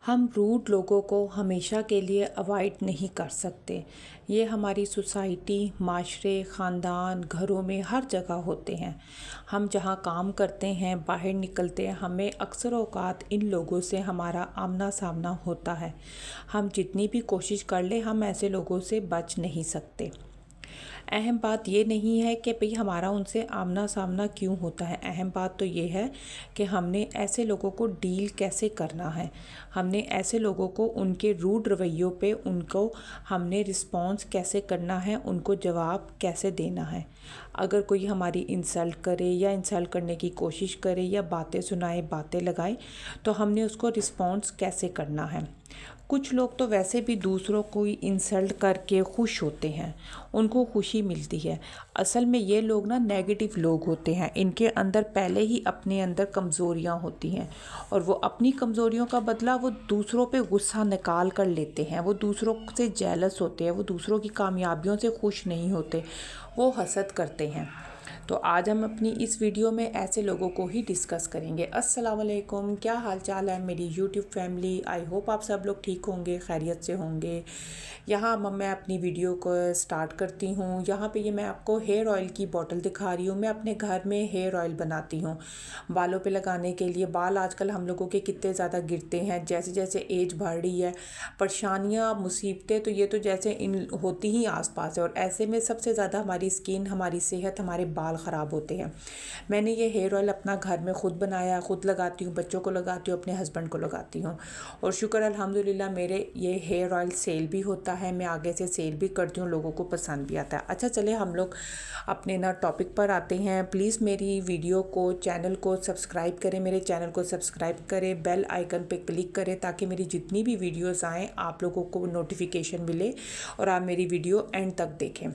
हम रूड लोगों को हमेशा के लिए अवॉइड नहीं कर सकते। ये हमारी सोसाइटी, माशरे, ख़ानदान, घरों में हर जगह होते हैं। हम जहाँ काम करते हैं, बाहर निकलते हैं, हमें अक्सर औक़ात इन लोगों से हमारा आमना सामना होता है। हम जितनी भी कोशिश कर लें, हम ऐसे लोगों से बच नहीं सकते। अहम बात ये नहीं है कि भई हमारा उनसे आमना सामना क्यों होता है। अहम बात तो ये है कि हमने ऐसे लोगों को डील कैसे करना है। हमने ऐसे लोगों को उनके रूड रवैयों पे उनको हमने रिस्पॉन्स कैसे करना है, उनको जवाब कैसे देना है। अगर कोई हमारी इंसल्ट करे या इंसल्ट करने की कोशिश करे या बातें सुनाए, बातें लगाए, तो हमने उसको रिस्पॉन्स कैसे करना है। कुछ लोग तो वैसे भी दूसरों को इंसल्ट करके खुश होते हैं, उनको खुशी मिलती है। असल में ये लोग ना नेगेटिव लोग होते हैं। इनके अंदर पहले ही अपने अंदर कमज़ोरियाँ होती हैं और वो अपनी कमज़ोरियों का बदला वो दूसरों पे गुस्सा निकाल कर लेते हैं। वो दूसरों से जेलस होते हैं, वो दूसरों की कामयाबियों से खुश नहीं होते, वो हसद करते हैं। तो आज हम अपनी इस वीडियो में ऐसे लोगों को ही डिस्कस करेंगे। अस्सलाम वालेकुम, क्या हाल चाल है मेरी यूट्यूब फैमिली। आई होप आप सब लोग ठीक होंगे, खैरियत से होंगे। यहाँ मैं अपनी वीडियो को स्टार्ट करती हूँ। यहाँ पे ये मैं आपको हेयर ऑयल की बोतल दिखा रही हूँ। मैं अपने घर में हेयर ऑयल बनाती हूँ बालों पे लगाने के लिए। बाल आजकल हम लोगों के कितने ज़्यादा गिरते हैं, जैसे जैसे एज बढ़ रही है, परेशानियाँ, मुसीबतें तो ये तो जैसे इन होती ही आसपास है। और ऐसे में सबसे ज़्यादा हमारी स्किन, हमारी सेहत, हमारे बाल ख़राब होते हैं। मैंने ये हेयर ऑयल अपना घर में ख़ुद बनाया, ख़ुद लगाती हूँ, बच्चों को लगाती हूँ, अपने हस्बैंड को लगाती हूँ। और शुक्र अल्हम्दुलिल्लाह मेरे ये हेयर ऑयल सेल भी होता है। मैं आगे से सेल भी करती हूँ, लोगों को पसंद भी आता है। अच्छा चले हम लोग अपने ना टॉपिक पर आते हैं। प्लीज़ मेरी वीडियो को, चैनल को सब्सक्राइब करें, मेरे चैनल को सब्सक्राइब करें, बेल आइकन पे क्लिक करें ताकि मेरी जितनी भी वीडियोस आएँ आप लोगों को नोटिफिकेशन मिले और आप मेरी वीडियो एंड तक देखें।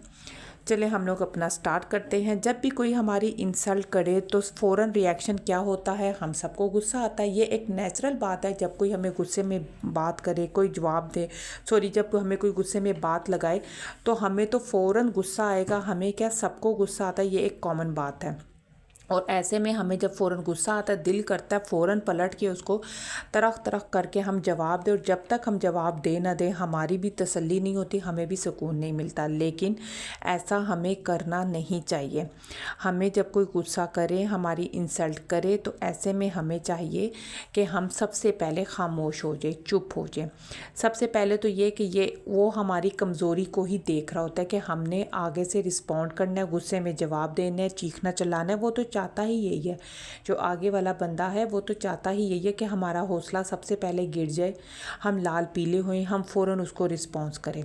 चले हम लोग अपना स्टार्ट करते हैं। जब भी कोई हमारी इंसल्ट करे तो फ़ौरन रिएक्शन क्या होता है, हम सबको गुस्सा आता है। ये एक नेचुरल बात है। जब कोई हमें गुस्से में बात करे, कोई जवाब दे, जब हमें कोई गुस्से में बात लगाए तो हमें तो फ़ौरन गुस्सा आएगा। हमें क्या, सबको गुस्सा आता है, ये एक कॉमन बात है। और ऐसे में हमें जब फ़ौरन गुस्सा आता है, दिल करता है फ़ौरन पलट के उसको तरह तरह करके हम जवाब दें। और जब तक हम जवाब दे ना दें हमारी भी तसल्ली नहीं होती, हमें भी सुकून नहीं मिलता। लेकिन ऐसा हमें करना नहीं चाहिए। हमें जब कोई गुस्सा करे, हमारी इंसल्ट करे, तो ऐसे में हमें चाहिए कि हम सबसे पहले खामोश हो जाए, चुप हो जाए। सबसे पहले तो ये कि ये वो हमारी कमज़ोरी को ही देख रहा होता है कि हमने आगे से रिस्पॉन्ड करना है, गुस्से में जवाब देना है, चीखना चिल्लाना है। वो तो चाहता ही यही है, जो आगे वाला बंदा है वो तो चाहता ही यही है कि हमारा हौसला सबसे पहले गिर जाए, हम लाल पीले हुए, हम फ़ौरन उसको रिस्पॉन्स करें।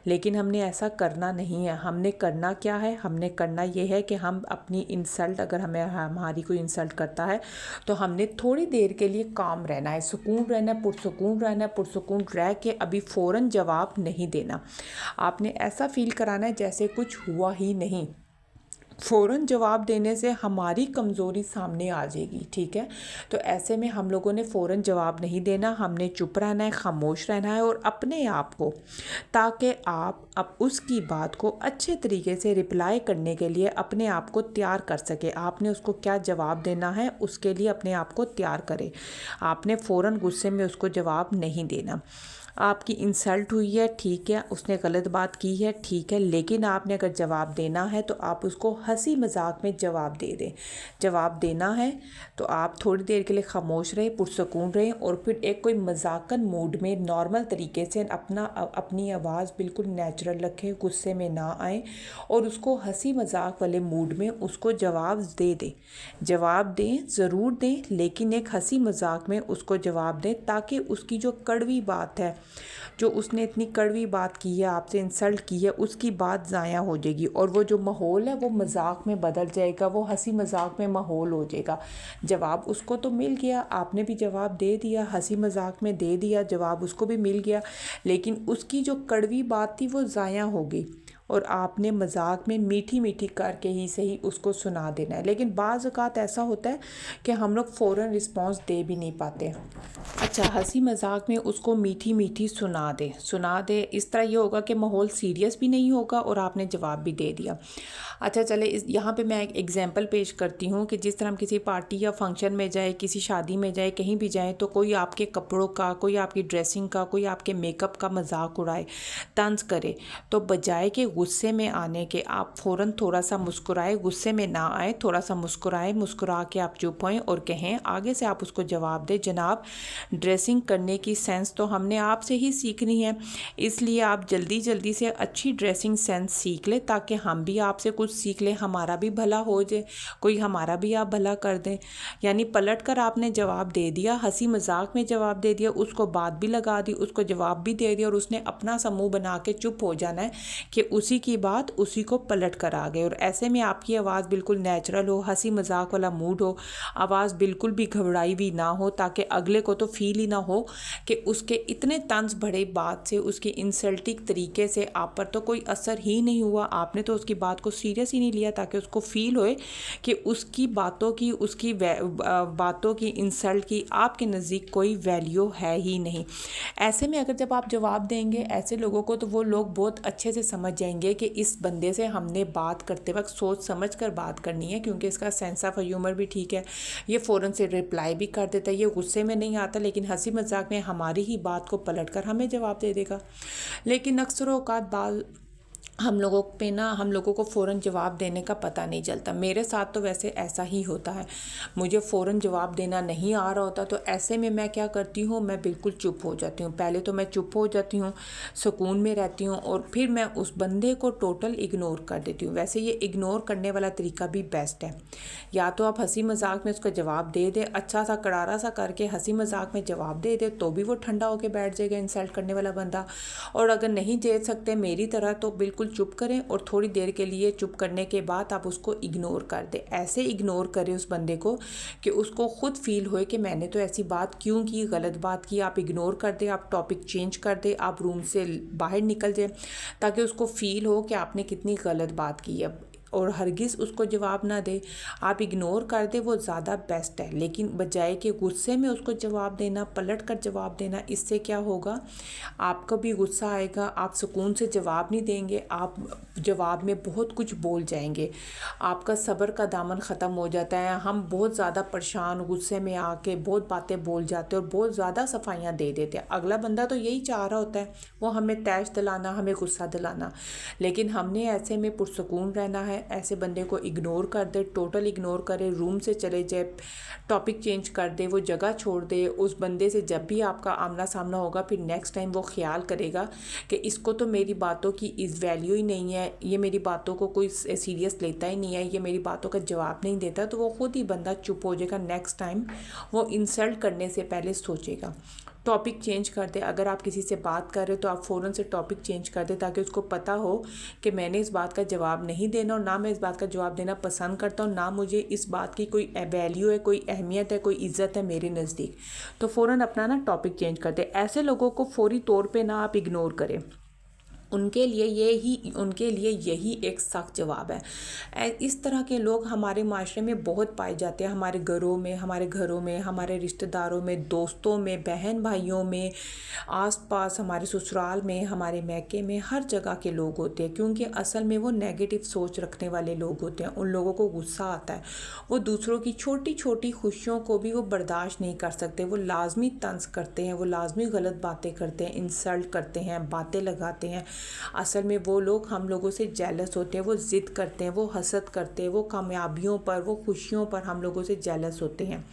लेकिन हमने ऐसा करना नहीं है। हमने करना क्या है, हमने करना ये है कि हम अपनी इंसल्ट, अगर हमारी कोई इंसल्ट करता है तो हमने थोड़ी देर के लिए काम रहना है, सुकून रहना है, पुरसुकून रहना है। पुरसुकून रह के अभी फ़ौरन जवाब नहीं देना। आपने ऐसा फील कराना है जैसे कुछ हुआ ही नहीं। फ़ौरन जवाब देने से हमारी कमज़ोरी सामने आ जाएगी, ठीक है। तो ऐसे में हम लोगों ने फ़ौरन जवाब नहीं देना, हमने चुप रहना है, खामोश रहना है। और अपने आप को, ताकि आप अब उसकी बात को अच्छे तरीके से रिप्लाई करने के लिए अपने आप को तैयार कर सके। आपने उसको क्या जवाब देना है उसके लिए अपने आप को तैयार करें। आपने फ़ौरन गुस्से में उसको जवाब नहीं देना। आपकी इंसल्ट हुई है, ठीक है, उसने गलत बात की है, ठीक है, लेकिन आपने अगर जवाब देना है तो आप उसको हंसी मजाक में जवाब दे दें। जवाब देना है तो आप थोड़ी देर के लिए खामोश रहें, पुरसुकून रहें और फिर एक कोई मजाकन मूड में नॉर्मल तरीके से अपनी आवाज़ बिल्कुल नेचुरल रखें, गुस्से में ना आए और उसको हंसी मजाक वाले मूड में उसको जवाब दे दें। जवाब दें, ज़रूर दें, लेकिन एक हंसी मजाक में उसको जवाब दें ताकि उसकी जो कड़वी बात है, जो उसने इतनी कड़वी बात की है, आपसे इंसल्ट की है, उसकी बात ज़ाया हो जाएगी और वो जो माहौल है वो मजाक में बदल जाएगा, वो हंसी मजाक में माहौल हो जाएगा। जवाब उसको तो मिल गया, आपने भी जवाब दे दिया, हंसी मजाक में दे दिया, जवाब उसको भी मिल गया, लेकिन उसकी जो कड़वी बात थी वो ज़ाया हो गई और आपने मजाक में मीठी मीठी करके ही सही उसको सुना देना है। लेकिन बाज़ औक़ात ऐसा होता है कि हम लोग फ़ौरन रिस्पॉन्स दे भी नहीं पाते। अच्छा, हंसी मजाक में उसको मीठी मीठी सुना दे। इस तरह ये होगा कि माहौल सीरियस भी नहीं होगा और आपने जवाब भी दे दिया। अच्छा चले इस यहाँ पे मैं एक एग्जांपल पेश करती हूँ कि जिस तरह हम किसी पार्टी या फंक्शन में जाए, किसी शादी में जाए, कहीं भी जाए, तो कोई आपके कपड़ों का, कोई आपकी ड्रेसिंग का, कोई आपके मेकअप का मजाक उड़ाए, तंज करे, तो बजाय के गुस्से में आने के आप फ़ौरन थोड़ा सा मुस्कुराए, गुस्से में ना आए, थोड़ा सा मुस्कुराए, मुस्कुरा के आप चुप होएं और कहें, आगे से आप उसको जवाब दें, जनाब ड्रेसिंग करने की सेंस तो हमने आपसे ही सीखनी है, इसलिए आप जल्दी जल्दी से अच्छी ड्रेसिंग सेंस सीख ले ताकि हम भी आपसे कुछ सीख लें, हमारा भी भला हो जाए, कोई हमारा भी आप भला कर दें। यानी पलट कर आपने जवाब दे दिया, हंसी मजाक में जवाब दे दिया, उसको बात भी लगा दी, उसको जवाब भी दे दिया और उसने अपना सा मुंह बना के चुप हो जाना है कि उसी की बात उसी को पलट कर आ गए। और ऐसे में आपकी आवाज़ बिल्कुल नेचुरल हो, हंसी मजाक वाला मूड हो, आवाज़ बिल्कुल भी घबराई हुई ना हो, ताकि अगले को तो फील ही ना हो कि उसके इतने तंज भरे बात से, उसकी इंसल्टिंग तरीके से आप पर तो कोई असर ही नहीं हुआ, आपने तो उसकी बात को सीरियस ही नहीं लिया, ताकि उसको फील होए कि उसकी बातों की, उसकी बातों की, इंसल्ट की आपके नज़दीक कोई वैल्यू है ही नहीं। ऐसे में अगर जब आप जवाब देंगे ऐसे लोगों को, तो वो लोग बहुत अच्छे से समझ जाएंगे कि इस बंदे से हमने बात करते वक्त सोच समझ कर बात करनी है, क्योंकि इसका सेंस ऑफ ह्यूमर भी ठीक है, ये फ़ौरन से रिप्लाई भी कर देता है, ये गुस्से में नहीं आता, लेकिन हंसी मजाक में हमारी ही बात को पलट कर हमें जवाब दे देगा। लेकिन अक्सर औकात हम लोगों पे ना, हम लोगों को फ़ौरन जवाब देने का पता नहीं चलता। मेरे साथ तो वैसे ऐसा ही होता है, मुझे फ़ौरन जवाब देना नहीं आ रहा होता, तो ऐसे में मैं क्या करती हूँ, मैं बिल्कुल चुप हो जाती हूँ। पहले तो मैं चुप हो जाती हूँ, सुकून में रहती हूँ, और फिर मैं उस बंदे को टोटल इग्नोर कर देती हूँ। वैसे ये इग्नोर करने वाला तरीका भी बेस्ट है। या तो आप हंसी मजाक में उसका जवाब दे दें, अच्छा सा करारा सा करके हंसी मजाक में जवाब दे दे, तो भी वो ठंडा होकर बैठ जाएगा इंसल्ट करने वाला बंदा। और अगर नहीं दे सकते मेरी तरह, तो बिल्कुल चुप करें और थोड़ी देर के लिए चुप करने के बाद आप उसको इग्नोर कर दें। ऐसे इग्नोर करें उस बंदे को कि उसको खुद फील होए कि मैंने तो ऐसी बात क्यों की, गलत बात की। आप इग्नोर कर दें, आप टॉपिक चेंज कर दें, आप रूम से बाहर निकल जाए, ताकि उसको फील हो कि आपने कितनी गलत बात की है। और हरगिज़ उसको जवाब ना दे, आप इग्नोर कर दे, वो ज़्यादा बेस्ट है। लेकिन बजाय कि गुस्से में उसको जवाब देना, पलट कर जवाब देना, इससे क्या होगा, आपको भी गुस्सा आएगा, आप सुकून से जवाब नहीं देंगे, आप जवाब में बहुत कुछ बोल जाएंगे, आपका सब्र का दामन ख़त्म हो जाता है। हम बहुत ज़्यादा परेशान, गुस्से में आके बहुत बातें बोल जाते हैं और बहुत ज़्यादा सफाइयाँ दे देते हैं। अगला बंदा तो यही चाह रहा होता है, वो हमें तैश दिलाना, हमें गुस्सा दिलाना, लेकिन हमने ऐसे में पुरसकून रहना है। ऐसे बंदे को इग्नोर कर दे, टोटल इग्नोर करे, रूम से चले जाए, टॉपिक चेंज कर दे, वो जगह छोड़ दे। उस बंदे से जब भी आपका आमना सामना होगा, फिर नेक्स्ट टाइम वो ख्याल करेगा कि इसको तो मेरी बातों की इस वैल्यू ही नहीं है, ये मेरी बातों को कोई सीरियस लेता ही नहीं है, ये मेरी बातों का जवाब नहीं देता, तो वो खुद ही बंदा चुप हो जाएगा। नेक्स्ट टाइम वो इंसल्ट करने से पहले सोचेगा। टॉपिक चेंज कर दे, अगर आप किसी से बात कर रहे हो तो आप फ़ौरन से टॉपिक चेंज कर दे, ताकि उसको पता हो कि मैंने इस बात का जवाब नहीं देना, और ना मैं इस बात का जवाब देना पसंद करता हूँ, ना मुझे इस बात की कोई वैल्यू है, कोई अहमियत है, कोई इज़्ज़त है मेरे नज़दीक। तो फ़ौरन अपना ना टॉपिक चेंज कर दे। ऐसे लोगों को फौरी तौर पे ना आप इग्नोर करें, उनके लिए यही एक सख्त जवाब है। इस तरह के लोग हमारे माशरे में बहुत पाए जाते हैं, हमारे घरों में, हमारे रिश्तेदारों में, दोस्तों में, बहन भाइयों में, आसपास, हमारे ससुराल में, हमारे मैके में, हर जगह के लोग होते हैं। क्योंकि असल में वो नेगेटिव सोच रखने वाले लोग होते हैं। उन लोगों को गुस्सा आता है, वो दूसरों की छोटी छोटी खुशियों को भी वो बर्दाश्त नहीं कर सकते, वो लाजमी तंज करते हैं, वो लाजमी गलत बातें करते हैं, इंसल्ट करते हैं, बातें लगाते हैं। असल में वो लोग हम लोगों से जेलस होते हैं, वो ज़िद करते हैं, वो हसद करते हैं, वो कामयाबियों पर, वो खुशियों पर हम लोगों से जेलस होते हैं।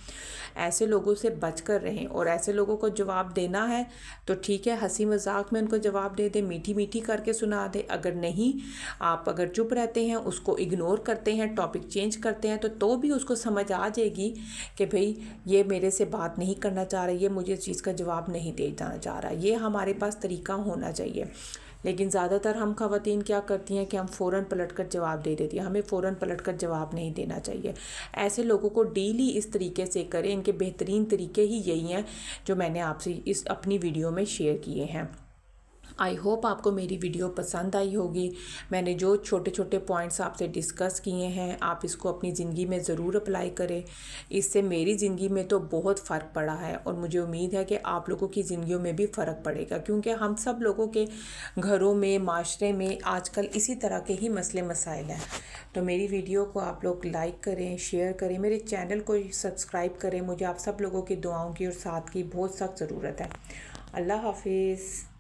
ऐसे लोगों से बच कर रहें। और ऐसे लोगों को जवाब देना है तो ठीक है, हंसी मजाक में उनको जवाब दे दे, मीठी मीठी करके सुना दे। अगर नहीं, आप अगर चुप रहते हैं, उसको इग्नोर करते हैं, टॉपिक चेंज करते हैं, तो भी उसको समझ आ जाएगी कि भाई ये मेरे से बात नहीं करना चाह रहा, ये मुझे इस चीज़ का जवाब नहीं देना चाह रहा। ये हमारे पास तरीका होना चाहिए। लेकिन ज़्यादातर हम ख़वातीन क्या करती हैं कि हम फ़ौरन पलट कर जवाब दे देती हैं। हमें फ़ौरन पलट कर जवाब नहीं देना चाहिए। ऐसे लोगों को डील ही इस तरीके से करें। इनके बेहतरीन तरीके ही यही हैं जो मैंने आपसे इस अपनी वीडियो में शेयर किए हैं। आई होप आपको मेरी वीडियो पसंद आई होगी। मैंने जो छोटे छोटे पॉइंट्स आपसे डिस्कस किए हैं आप इसको अपनी ज़िंदगी में ज़रूर अप्लाई करें। इससे मेरी ज़िंदगी में तो बहुत फ़र्क पड़ा है और मुझे उम्मीद है कि आप लोगों की ज़िंदगियों में भी फ़र्क पड़ेगा, क्योंकि हम सब लोगों के घरों में, माशरे में आजकल इसी तरह के ही मसले मसाइल हैं। तो मेरी वीडियो को आप लोग लाइक करें, शेयर करें, मेरे चैनल को सब्सक्राइब करें। मुझे आप सब लोगों की दुआओं की और साथ की बहुत सख्त ज़रूरत है। अल्लाह हाफिज़।